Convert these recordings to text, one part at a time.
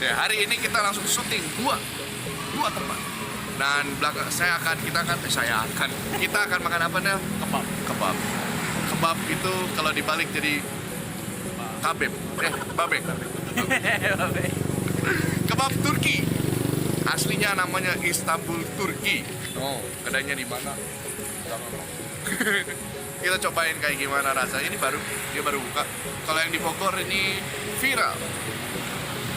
Ya, hari ini kita langsung syuting dua tempat. Dan belakang kita akan makan apa nih? Kebab itu kalau dibalik jadi kabeb. Babek. Kebab Turki. Aslinya namanya Istanbul, Turki. Oh, kedainya di mana? Kita cobain kayak gimana rasanya. Dia baru buka. Kalau yang di Bogor ini viral.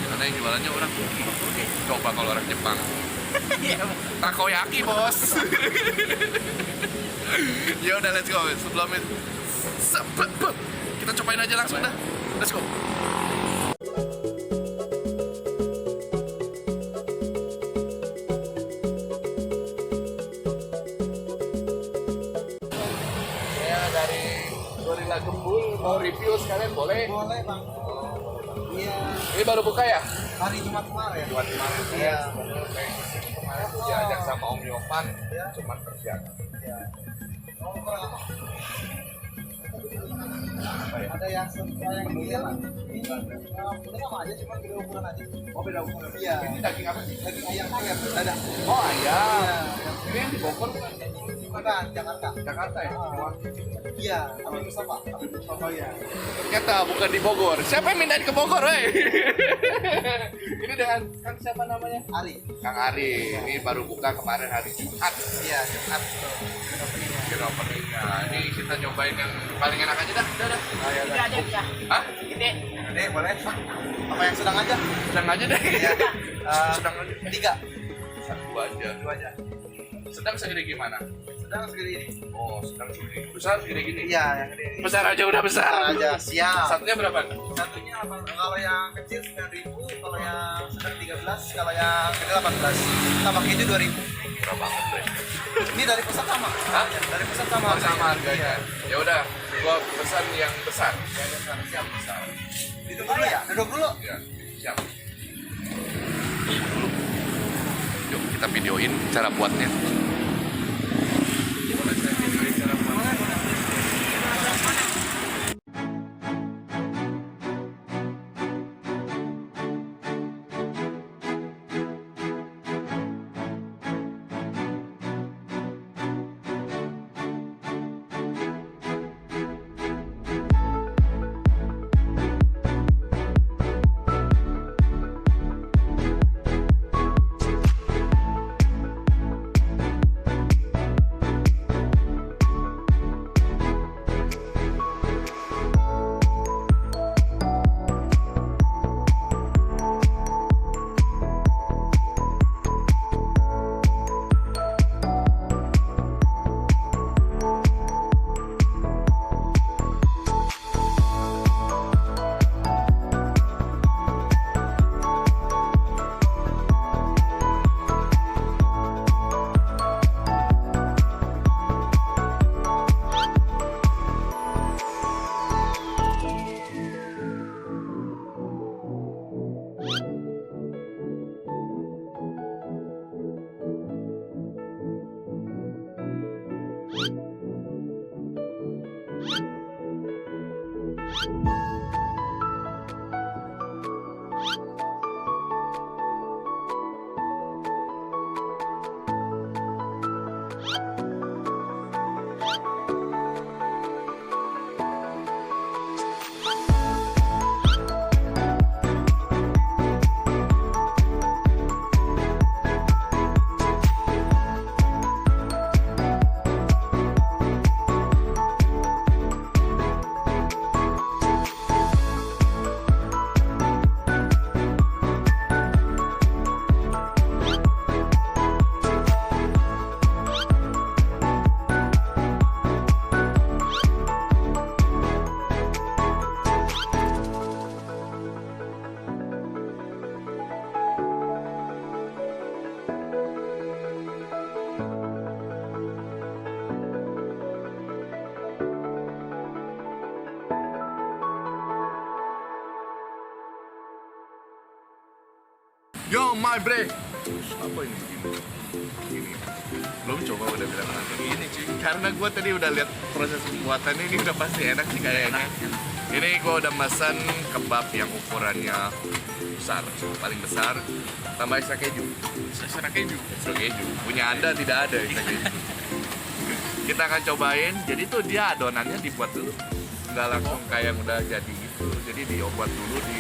Karena yang jualannya orang Turki. Coba kalau orang Jepang. Takoyaki, bos. Ya udah, let's go. Sebelum itu kita cobain aja langsung dah. Let's go. Gembul mau review sekalian boleh? Boleh bang. Iya. Ini baru buka ya? Hari Jumat kemarin. Iya. Kemarin tuh diajak sama Om Yopan, cuman kerja. Iya. Oh, apa? Ada yang kecil lah. Ini sama aja, cuma beda ukuran aja. Oh, beda ukuran. Iya. Ini daging apa sih? Daging ayam kayak dada. Oh, ayam. Iya. Ini yang di Bogor Bukan, Jakarta. Jakarta ya? Iya, Abi Mustafa. Ya. Ternyata bukan di Bogor. Siapa yang mindahin ke Bogor, weh? Ini dengan Kang siapa namanya? Ari. Kang Ari. Ini baru buka kemarin hari Jumat. Iya, Jumat. Kira openingnya. Ini kita nyobain yang paling enak aja dah. Udah. Gede aja dia. Hah? Gede. Gede, boleh. Apa yang sedang aja? Sedang aja deh. Iya. Sedang aja. 3. Satu aja. 2 aja. Sedang segede gimana? Sedang segede ini. Oh, sedang segede. Besar segede gini? Iya, yang gede ini. Besar aja udah besar. Besar aja, siap. Satunya berapa? Satunya apa? Kalau yang kecil 9.000, kalau yang sedang 13, kalau yang gede 18. Tambah keju 2.000. Murah banget, Bre. Ini dari pusat sama. Hah? Dari pusat sama. Oh, sama harganya. Ya udah, gua pesan yang besar. Siap, besar. Duduk dulu ya? Duduk dulu. Ya, siap. Yuk kita videoin cara buatnya. Boleh saya videoin cara buatnya? Yo my bre. Apa ini? Gini. Belum coba udah bilang langsung gini cuy. Karena gue tadi udah lihat proses pembuatannya, ini udah pasti enak sih kayaknya. Ini gue udah pesan kebab yang ukurannya besar, paling besar. Tambah extra keju. Extra keju. Extra keju. Punya Anda tidak ada extra keju. Kita akan cobain. Jadi tuh dia adonannya dibuat dulu, nggak langsung kayak yang udah jadi gitu. Jadi diobat dulu, di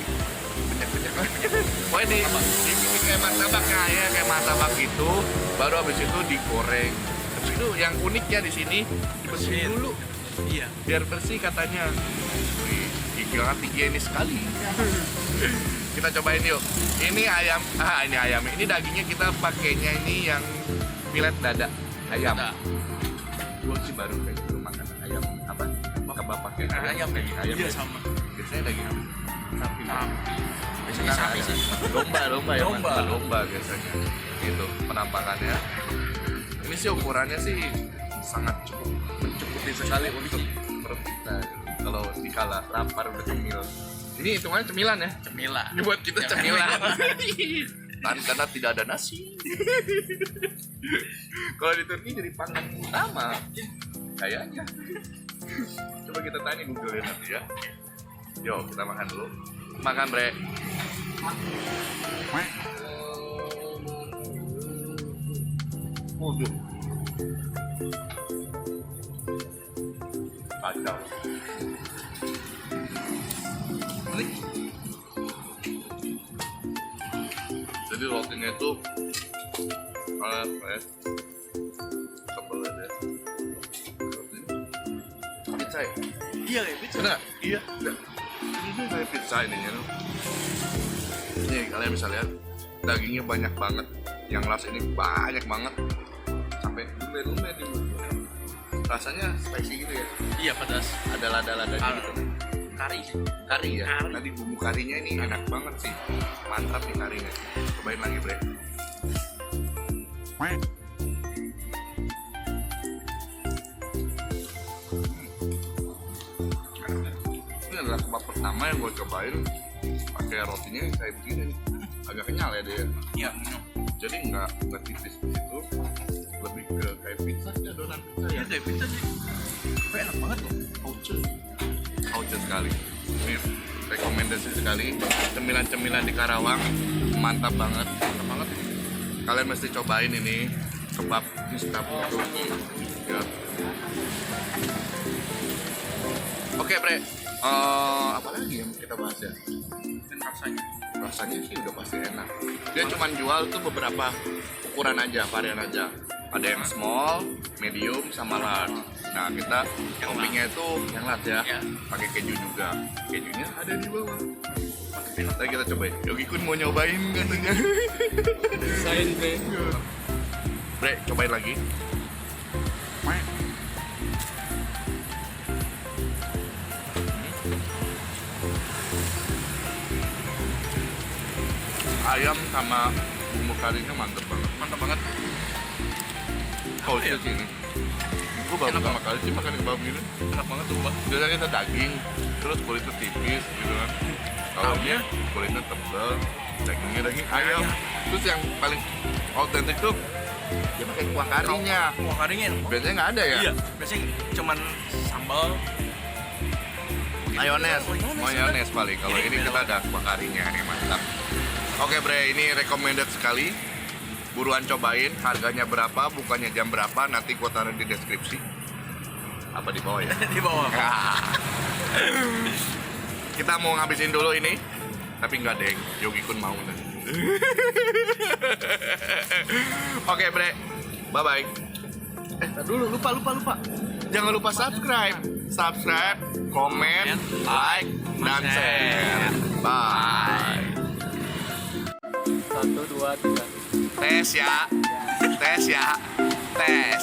banyak. Pokoknya dibikin kayak martabaknya ya, kayak martabak gitu. Baru habis itu digoreng. Terus itu yang uniknya di sini dibersihin dulu. Iya. Biar bersih katanya. Wih, higienis sekali. Kita cobain yuk. Ini ayam, ini ayam. Ini dagingnya kita pakainya ini yang filet dada ayam. Gue sih baru kayak gitu makan ayam apa? Kebab pakai Ayam. daging ayam. Iya ya. sama. Biasanya daging apa? Sapi. Biasanya sapi sih. Domba ya. Domba. Domba biasanya. Gitu penampakannya. Ini sih ukurannya sih sangat cukup mencukupi sekali untuk perut kita. Kalau dikala lapar udah cemil. Ini hitungannya cemilan ya. Cemilan. Ini buat kita cemilan. Karena tidak ada nasi. Kalau di Turki jadi pangan utama. Kayaknya. Coba kita tanya Google nanti ya. Yo, kita makan dulu. Makan, Bre. Waduh. Kacau. Jadi rotinya itu apa ya? Tebal aja. Pizza ya? Iya kayak pizza. Bener? Iya. Ini kayak pizza ininya tuh. Nih kalian bisa lihat dagingnya banyak banget. Yang las ini banyak banget. Sampai lumer-lumer di mulut. Rasanya spicy gitu ya? Iya pedas. Ada lada-lada gitu. Kari sih. Kari ya? Kari. Nanti bumbu karinya ini enak banget sih. Mantap nih karinya. Cobain lagi, Bre. Ini adalah kebab pertama yang gue cobain pakai rotinya kayak begini. Agak kenyal ya dia. Iya. Jadi nggak tipis begitu. Lebih ke kayak pizza, adonan pizza ya. Iya kayak pizza sih. Tapi enak banget loh. Kauce sekali. Ini rekomendasi sekali. Cemilan-cemilan di Karawang mantap banget. Kalian mesti cobain ini kebab Istanbul itu. Ya. Oke, Bre. Apa lagi yang kita bahas ya? Dan rasanya. Rasanya sih udah pasti enak. Dia cuma jual tuh beberapa ukuran aja, varian aja. Ada yang small, medium, sama large. Nah, kita toppingnya itu yang large ya. Ya. Pakai keju juga. Kejunya ada di bawah. Nanti kita cobain. Yogi Kun mau nyobain katanya. Sain Bre. Bre, cobain lagi. Ayam sama bumbu karinya mantep banget. Mantap banget. Kauce ya? sih ini. Gue baru Enak pertama kali sih makan kebab gini. Enak banget tuh, Pak. Biasanya kita daging, terus kulitnya tipis gitu kan. Kalau Tahunya? dia kulitnya tebal, dagingnya daging ayam. Terus yang paling autentik tuh dia pakai kuah karinya. Kuah karinya enak banget. Biasanya nggak ada ya? Iya. Biasanya cuman sambal. Mayones paling. Kalau Ini ini beda kita ada kuah karinya nih, mantap. Oke, Bre, ini recommended sekali. Buruan cobain, harganya berapa, bukannya jam berapa, nanti gua taruh di deskripsi. Apa di bawah ya? Di bawah. Kita mau ngabisin dulu ini, tapi nggak deng, Yogi Kun mau nih. Oke, Bre, bye bye. Dulu lupa. Jangan lupa subscribe, komen, like, dan share. Bye. 1, 2, 3. Tes ya, tes.